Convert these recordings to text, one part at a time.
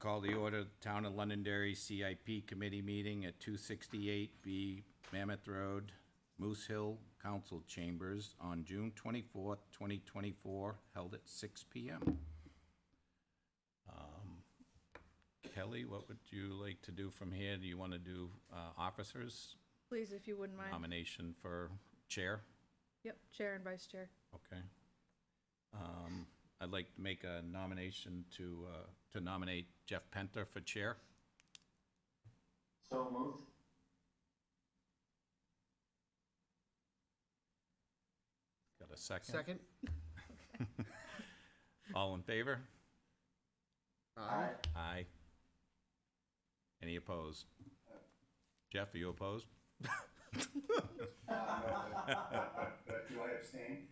Call the order, Town of Londonderry CIP Committee meeting at 268B Mammoth Road, Moose Hill Council Chambers on June 24th, 2024, held at 6 p.m. Kelly, what would you like to do from here? Do you want to do officers? Please, if you wouldn't mind. Nomination for chair? Yep, chair and vice chair. Okay. I'd like to make a nomination to nominate Jeff Penter for chair. So moved. Got a second? Second. All in favor? Aye. Aye. Any opposed? Jeff, are you opposed? Do I abstain?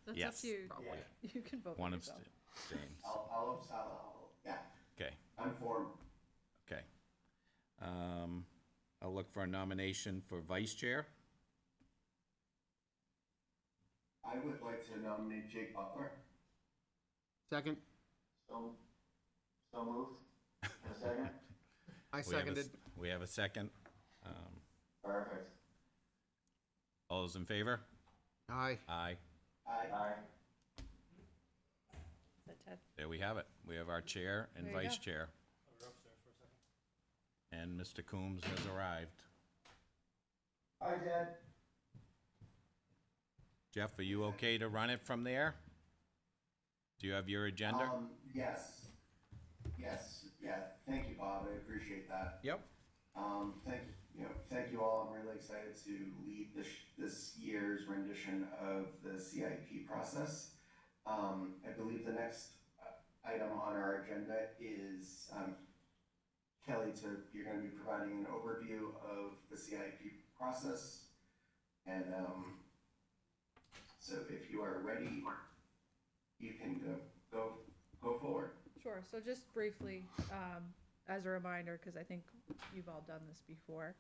That's Yes. up to you. Probably. You can vote for One yourself. abstains. Yeah, Okay, I'm for. okay. I'll look for a nomination for vice chair. I would like to nominate Jake Butler. Second. So moved. A second? I We have a seconded. We have a second. Perfect. All those in favor? Aye. Aye. Aye. Is that Ted? There we have it. We have our chair and There you vice go. chair. And Mr. Coombs has arrived. Hi, Ted. Jeff, are you okay to run it from there? Do you have your agenda? Yes. Yes, yeah, thank you, Bob, I appreciate that. Yep. Thank you all, I'm really excited to lead this year's rendition of the CIP process. I believe the next item on our agenda is, Kelly, you're gonna be providing an overview of the CIP process. And, so if you are ready, you can go forward. Sure, so just briefly, as a reminder, because I think you've all done this before,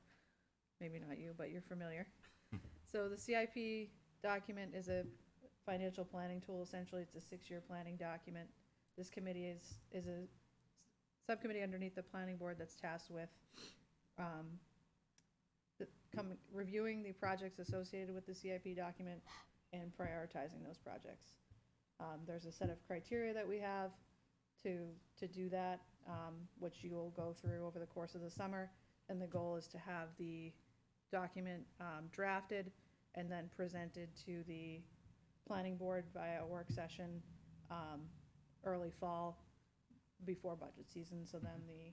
maybe not you, but you're familiar. So the CIP document is a financial planning tool. Essentially, it's a 6-year planning document. This committee is a subcommittee underneath the planning board that's tasked with reviewing the projects associated with the CIP document and prioritizing those projects. There's a set of criteria that we have to do that, which you will go through over the course of the summer. And the goal is to have the document drafted and then presented to the planning board via a work session early fall before budget season. So then the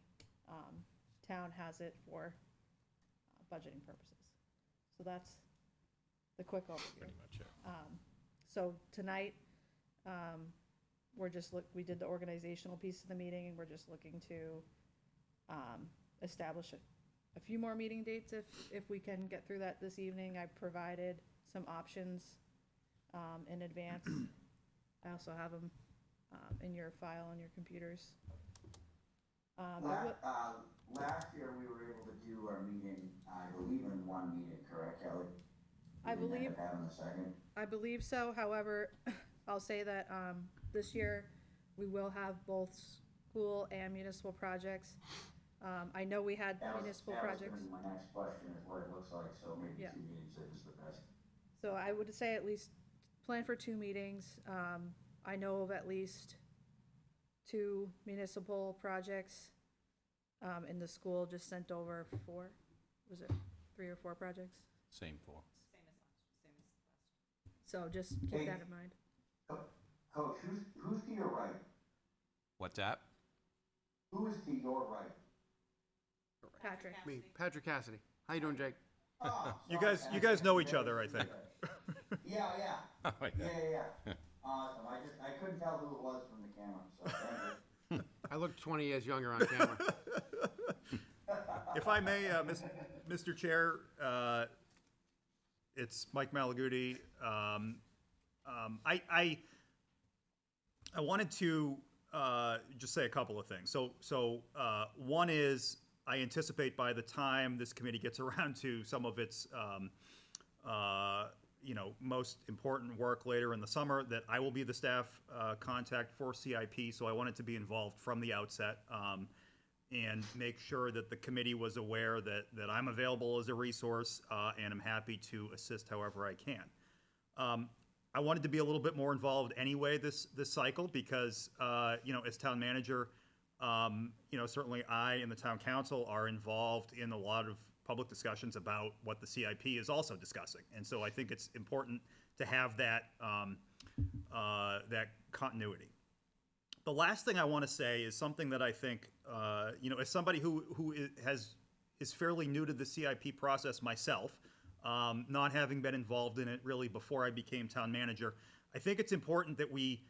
town has it for budgeting purposes. So that's the quick overview. Pretty much it. So tonight, we did the organizational piece of the meeting, and we're just looking to establish a few more meeting dates if we can get through that this evening. I provided some options in advance. I also have them in your file on your computers. Last year, we were able to do our meeting, I believe, in one meeting, correct, Kelly? I We didn't believe- end up having a second. I believe so. However, I'll say that this year we will have both school and municipal projects. I know we had municipal projects. That was gonna be my next question, is what it looks like, so maybe Yeah. 2 meetings is the best. So I would say at least plan for 2 meetings. I know of at least 2 municipal projects. And the school just sent over 4, was it 3 or 4 projects? Same for. So just keep that in mind. Coach, who's to your right? What's that? Who is to your right? Patrick. Me, Patrick Cassidy. How you doing, Jake? Oh, You sorry, guys Patrick. know each other, I think. Yeah. Oh, my God. Yeah. Awesome, I couldn't tell who it was from the camera, so thank you. I look 20 years younger on camera. If I may, Mr. Chair, it's Mike Malaguti. I wanted to just say a couple of things. So one is, I anticipate by the time this committee gets around to some of its most important work later in the summer, that I will be the staff contact for CIP, so I wanted to be involved from the outset. and make sure that the committee was aware that I'm available as a resource, and I'm happy to assist however I can. I wanted to be a little bit more involved anyway this cycle because, as town manager, certainly I and the town council are involved in a lot of public discussions about what the CIP is also discussing. And so I think it's important to have that, that continuity. The last thing I want to say is something that I think, as somebody who is fairly new to the CIP process myself, not having been involved in it really before I became town manager, I think it's important that we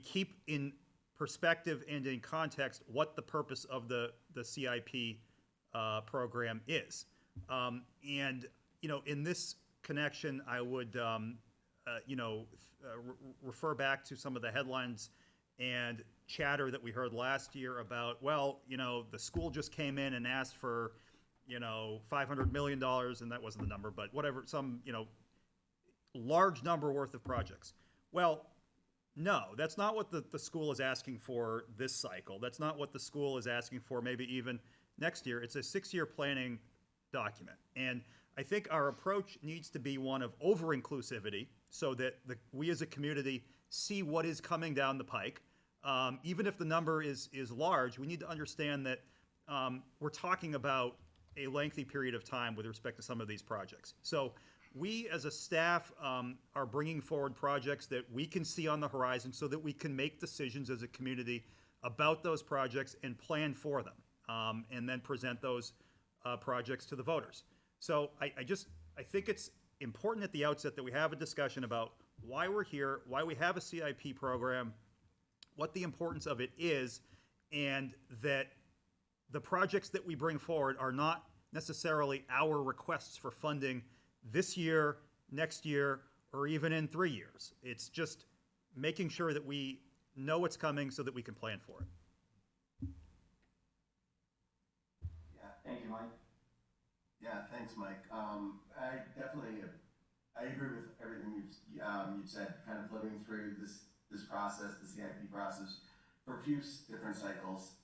keep in perspective and in context what the purpose of the CIP program is. In this connection, I would, refer back to some of the headlines and chatter that we heard last year about, the school just came in and asked for, $500 million, and that wasn't the number, but whatever, some, large number worth of projects. Well, no, that's not what the school is asking for this cycle. That's not what the school is asking for maybe even next year. It's a 6-year planning document. And I think our approach needs to be one of over-inclusivity so that we as a community see what is coming down the pike. Even if the number is large, we need to understand that we're talking about a lengthy period of time with respect to some of these projects. So we as a staff are bringing forward projects that we can see on the horizon so that we can make decisions as a community about those projects and plan for them, and then present those projects to the voters. So I think it's important at the outset that we have a discussion about why we're here, why we have a CIP program, what the importance of it is, and that the projects that we bring forward are not necessarily our requests for funding this year, next year, or even in 3 years. It's just making sure that we know what's coming so that we can plan for it. Yeah, thank you, Mike. Yeah, thanks, Mike. I agree with everything you've said, kind of living through this process, the CIP process, for a few different cycles.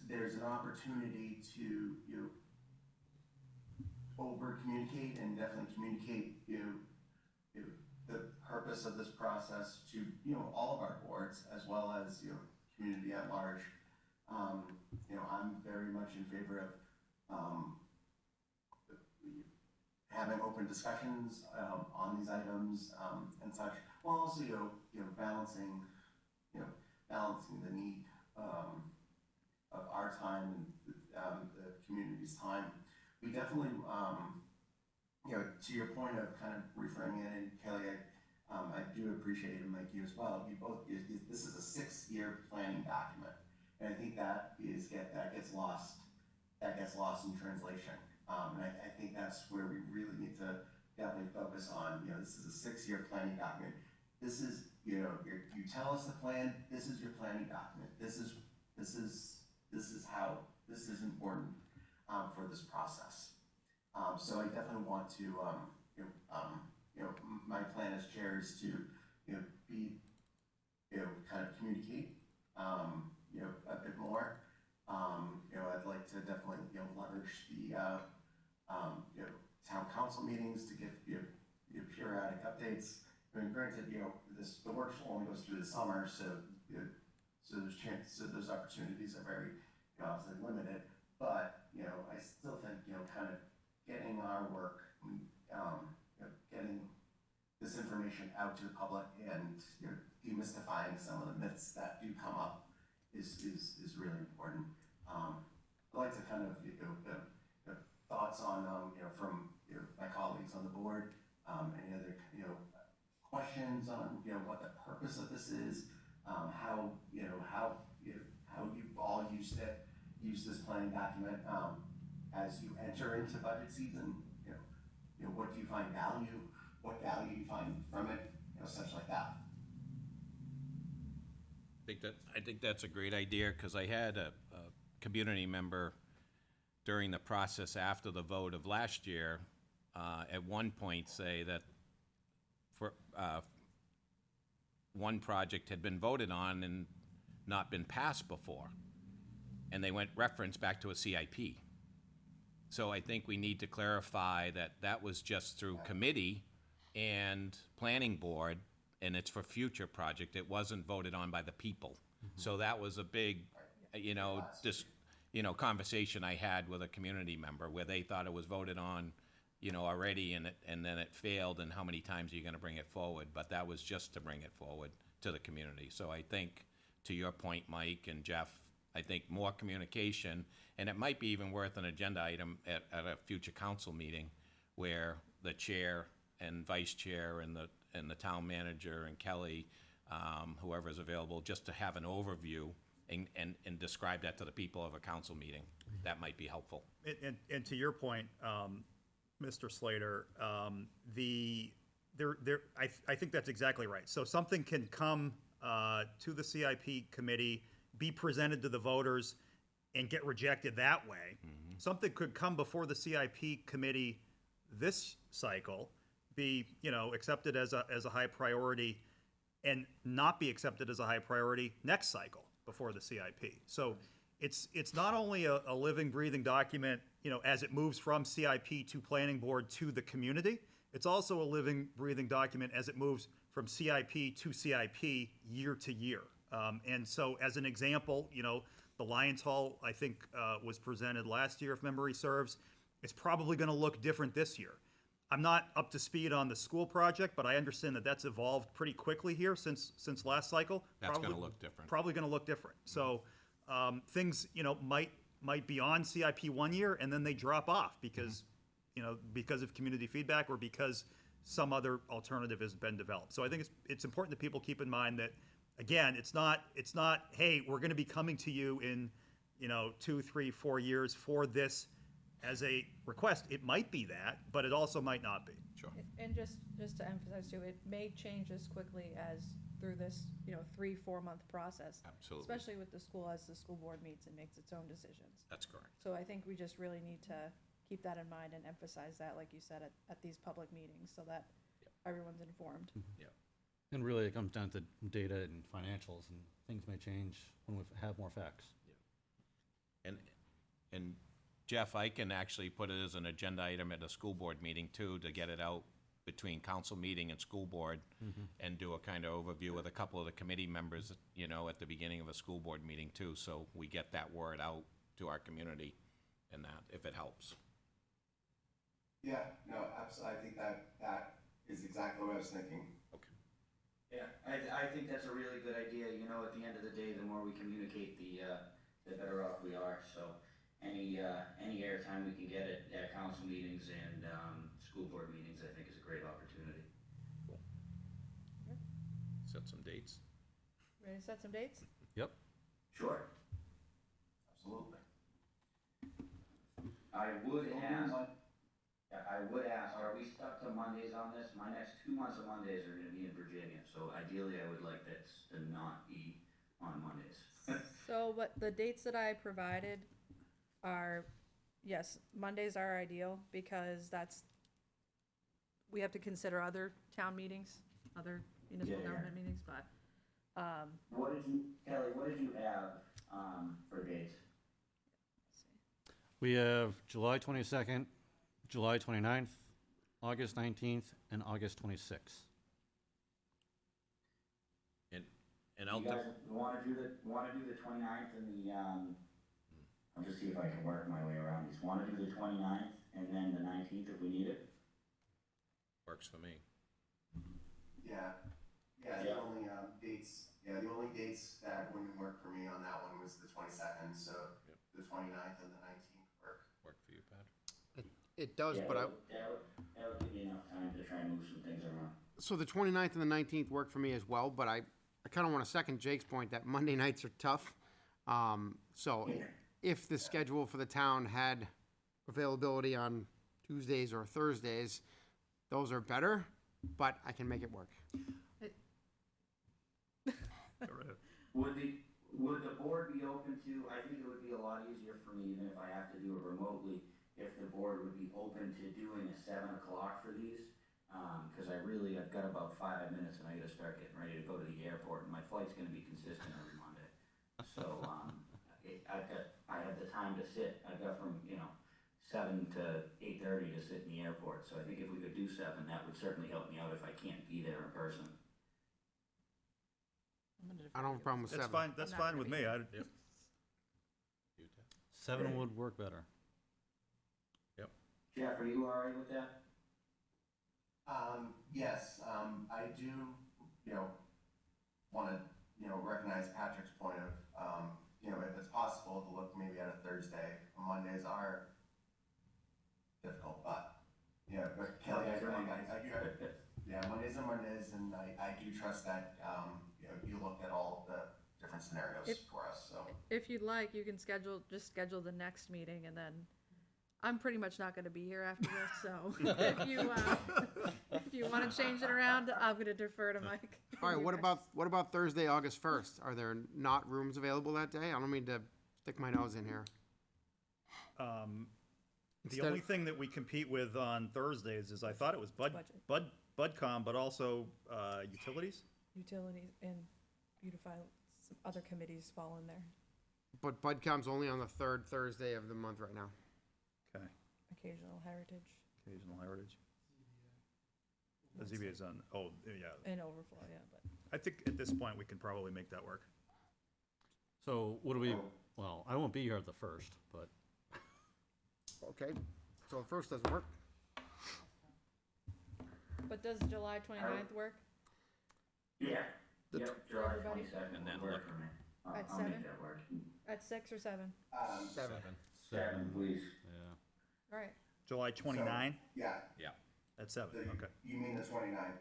There's an opportunity to, over communicate and definitely communicate, the purpose of this process to, all of our boards as well as, community at large. I'm very much in favor of, having open discussions on these items and such, while also balancing the need of our time and the community's time. We definitely, to your point of kind of reframing it, and Kelly, I do appreciate it, Mike, you as well. This is a 6-year planning document, and I think that gets lost in translation. And I think that's where we really need to definitely focus on. This is a 6-year planning document. This is, you tell us the plan. This is your planning document. This is how this is important for this process. So I definitely want to, my plan as chair is to, be, kind of communicate, a bit more. I'd like to definitely, leverage the, town council meetings to give, periodic updates. I mean, granted, the work only goes through the summer, so those opportunities are very, obviously limited. But I still think, kind of getting our work, getting this information out to the public and demystifying some of the myths that do come up is really important. I'd like to kind of thoughts on from my colleagues on the board, any other questions on what the purpose of this is, how you've all used this planning document as you enter into budget season. What do you find value? What value you find from it? Such like that. I think that's a great idea, because I had a community member during the process after the vote of last year, at one point say that for one project had been voted on and not been passed before. and they went reference back to a CIP. So I think we need to clarify that that was just through committee and planning board, and it's for future project. It wasn't voted on by the people. So that was a big, conversation I had with a community member where they thought it was voted on, already, and then it failed, and how many times are you gonna bring it forward? But that was just to bring it forward to the community. So I think, to your point, Mike and Jeff, I think more communication, and it might be even worth an agenda item at a future council meeting where the chair and vice chair and the town manager and Kelly, whoever's available, just to have an overview and describe that to the people of a council meeting. That might be helpful. And to your point, Mr. Slater, I think that's exactly right. So something can come to the CIP committee, be presented to the voters, and get rejected that way. Something could come before the CIP committee this cycle, be, accepted as a high priority, and not be accepted as a high priority next cycle before the CIP. So it's not only a living, breathing document, as it moves from CIP to planning board to the community, it's also a living, breathing document as it moves from CIP to CIP year to year. And so as an example, the Lions Hall, I think, was presented last year, if memory serves. It's probably gonna look different this year. I'm not up to speed on the school project, but I understand that that's evolved pretty quickly here since last cycle. That's gonna look different. Probably gonna look different. So, things, might be on CIP one year and then they drop off because, because of community feedback or because some other alternative has been developed. So I think it's important that people keep in mind that, again, it's not, hey, we're gonna be coming to you in, 2, 3, 4 years for this as a request. It might be that, but it also might not be. Sure. And just to emphasize too, it may change as quickly as through this, 3-4 month process. Absolutely. Especially with the school, as the school board meets and makes its own decisions. That's correct. So I think we just really need to keep that in mind and emphasize that, like you said, at these public meetings, so that everyone's informed. Yeah. And really, it comes down to data and financials, and things may change when we have more facts. And Jeff, I can actually put it as an agenda item at a school board meeting too, to get it out between council meeting and school board, and do a kind of overview with a couple of the committee members, at the beginning of a school board meeting too, so we get that word out to our community and that, if it helps. Yeah, no, absolutely, I think that is exactly what I was thinking. Okay. Yeah, I think that's a really good idea. At the end of the day, the more we communicate, the better off we are. So any airtime we can get at council meetings and school board meetings, I think is a great opportunity. Set some dates. Ready to set some dates? Yep. Sure. Absolutely. I would ask, are we stuck to Mondays on this? My next 2 months of Mondays are gonna be in Virginia, so ideally I would like that to not be on Mondays. So what the dates that I provided are, yes, Mondays are ideal because we have to consider other town meetings, other municipal Yeah. government meetings, but, Kelly, what did you have, for dates? We have July 22nd, July 29th, August 19th, and August 26th. And You guys wanna do the 29th and I'll just see if I can work my way around these. Wanna do the 29th and then the 19th if we need it? works for me. Yeah, the only dates that wouldn't work for me on that one was the 22nd, so Yep. the 29th and the 19th work. Work for you, Pat? It does, Yeah, but that would give me enough time to try and move some things around. so the 29th and the 19th work for me as well, but I kind of want to second Jake's point that Monday nights are tough. So if the schedule for the town had availability on Tuesdays or Thursdays, those are better, but I can make it work. Would the board be open to, I think it would be a lot easier for me, even if I have to do it remotely, if the board would be open to doing a 7 o'clock for these. Cause I've got about 5 minutes and I gotta start getting ready to go to the airport and my flight's gonna be consistent every Monday. So, have the time to sit. I've got from, 7 to 8:30 to sit in the airport, so I think if we could do 7, that would certainly help me out if I can't be there in person. I don't have a problem with That's 7. fine, that's I'm not fine gonna with be me. I, Yep. 7 would work better. Jeff, are you all right with that? Yes, I do, wanna, recognize Patrick's point of, if it's possible to look maybe at a Thursday. Mondays are difficult, but, but Kelly, I do, yeah, Mondays are Mondays, and I do trust that, you looked at all the different scenarios If- for us, so. If you'd like, you can just schedule the next meeting, and then I'm pretty much not gonna be here after this, so if you wanna change it around, I'm gonna defer to Mike. All right, You what guys. about Thursday, August 1st? Are there not rooms available that day? I don't mean to stick my nose in here. the Instead only of- thing that we compete with on Thursdays is, I thought it was Budget. BudCom, but also, utilities? Utilities and beautify, some other committees fall in there, But BudCom's only on the 3rd Thursday of the month right now. Okay, occasional heritage occasional heritage. The ZBA's on, oh, yeah. and overflow, yeah, but. I think at this point, we can probably make that work. So what do we, well, I won't be here at the 1st, but Okay, so the 1st doesn't work. But does July 29th work? Yeah. The Yep, July Everybody- 22nd And then would work look- for me. At I'll 7? make that work. At 6 or 7? 7. 7, please. yeah. All right, July 29 Yeah, at 7, okay. you mean the 29th?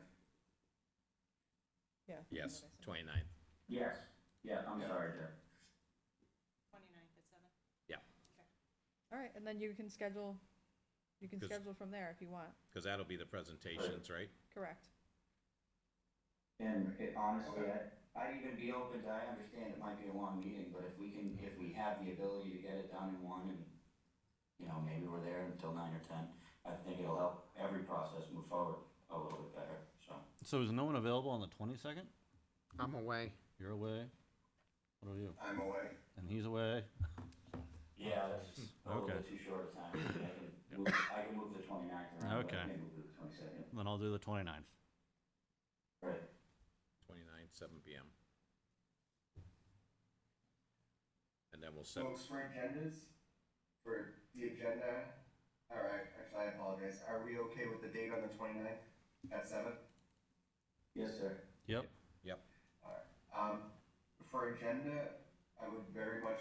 yeah. that's Yes, what I said. 29th. Yes, yeah, I'm sorry, Jeff. 29th at 7? All right, and then you can schedule Because- from there if you want, Because that'll be the presentations, right? correct. And honestly, I'd even be open to, I understand it might be a long meeting, but if we have the ability to get it done in one and, maybe we're there until 9 or 10, I think it'll help every process move forward a little bit better, so. So is no one available on the 22nd? I'm away. You're away? What are you? I'm away. And he's away? Yeah, that's a little Okay. bit too short a time. I can move the 29th around, but I Okay. can't move to the 22nd. Then I'll do the 29th. Right. 29th, 7 PM. And then we'll set, Folks, for agendas, for the agenda, all right, actually, I apologize. Are we okay with the date on the 29th at 7? Yes, sir. Yep. For agenda, I would very much,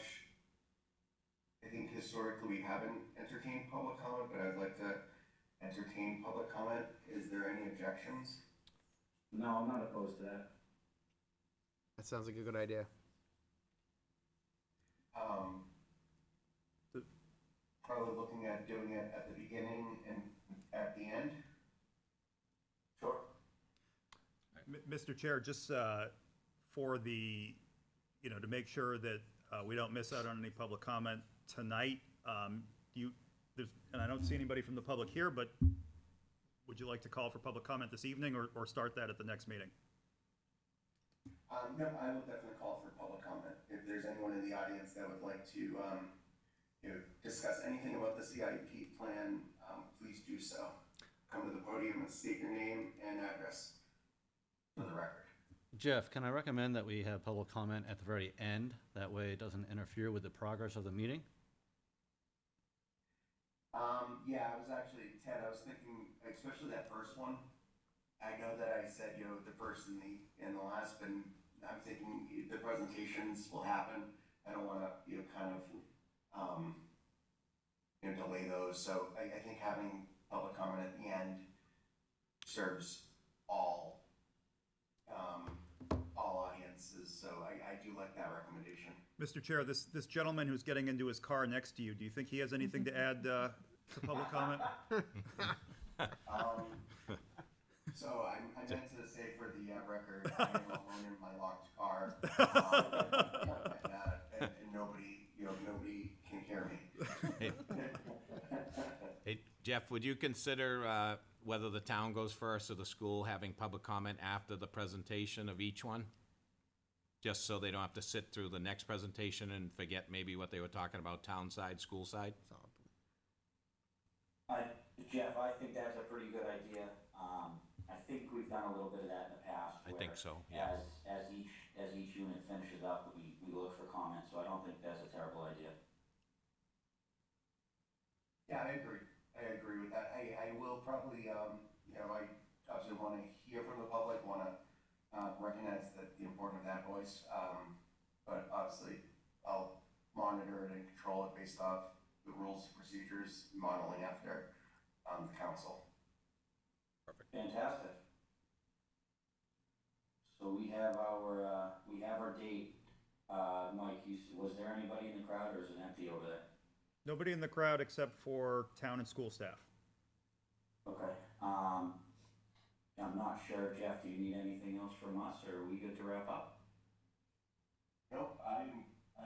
I think historically we haven't entertained public comment, but I'd like to entertain public comment. Is there any objections? No, I'm not opposed to that. That sounds like a good idea. Probably looking at doing it at the beginning and at the end. Sure. Mr. Chair, just for the, to make sure that we don't miss out on any public comment tonight, and I don't see anybody from the public here, but would you like to call for public comment this evening or start that at the next meeting? No, I will definitely call for public comment. If there's anyone in the audience that would like to, discuss anything about the CIP plan, please do so. Come to the podium and state your name and address for the record. Jeff, can I recommend that we have public comment at the very end? That way it doesn't interfere with the progress of the meeting? Yeah, I was actually, Ted, I was thinking, especially that first one. I know that I said, the first and the last, but I'm thinking the presentations will happen. I don't wanna, delay those. So I think having public comment at the end serves all audiences. So I do like that recommendation. Mr. Chair, this gentleman who's getting into his car next to you, do you think he has anything to add to public comment? So I meant to say for the record, I am alone in my locked car, and nobody, nobody can hear me. hey, Jeff, would you consider whether the town goes first or the school having public comment after the presentation of each one? just so they don't have to sit through the next presentation and forget maybe what they were talking about, town side, school side? Jeff, I think that's a pretty good idea. I think we've done a little bit of that in the past. I think where so, yeah. As each unit finishes up, we look for comments, so I don't think that's a terrible idea. Yeah, I agree with that. I will probably, you know, I obviously want to hear from the public, want to recognize that the importance of that voice. But obviously, I'll monitor it and control it based off the rules and procedures, modeling after the council. Fantastic. So we have our date. Mike, was there anybody in the crowd, or is it empty over there? Nobody in the crowd except for town and school staff. Okay, I'm not sure, Jeff, do you need anything else from us, or are we good to wrap up? Nope, I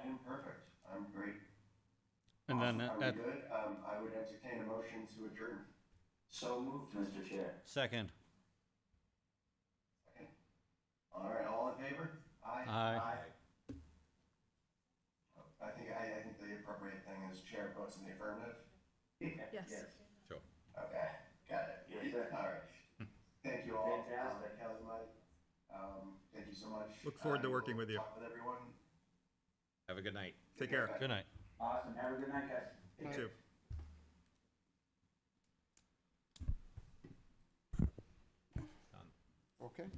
am perfect. I'm great. And then Are we at good? I would entertain a motion to adjourn. So moved, Mr. Chair. second. All right, all in favor? Aye. I think the appropriate thing is chair votes in the affirmative. Yes. Sure. Okay, got it. Yes, sir. All right. Thank you all. Fantastic. Kelly, Mike, thank you so much. Look forward to I working will with you. Talk with everyone. Have a good night. Take care. Good night. Awesome, have a good night, guys. You too. Okay.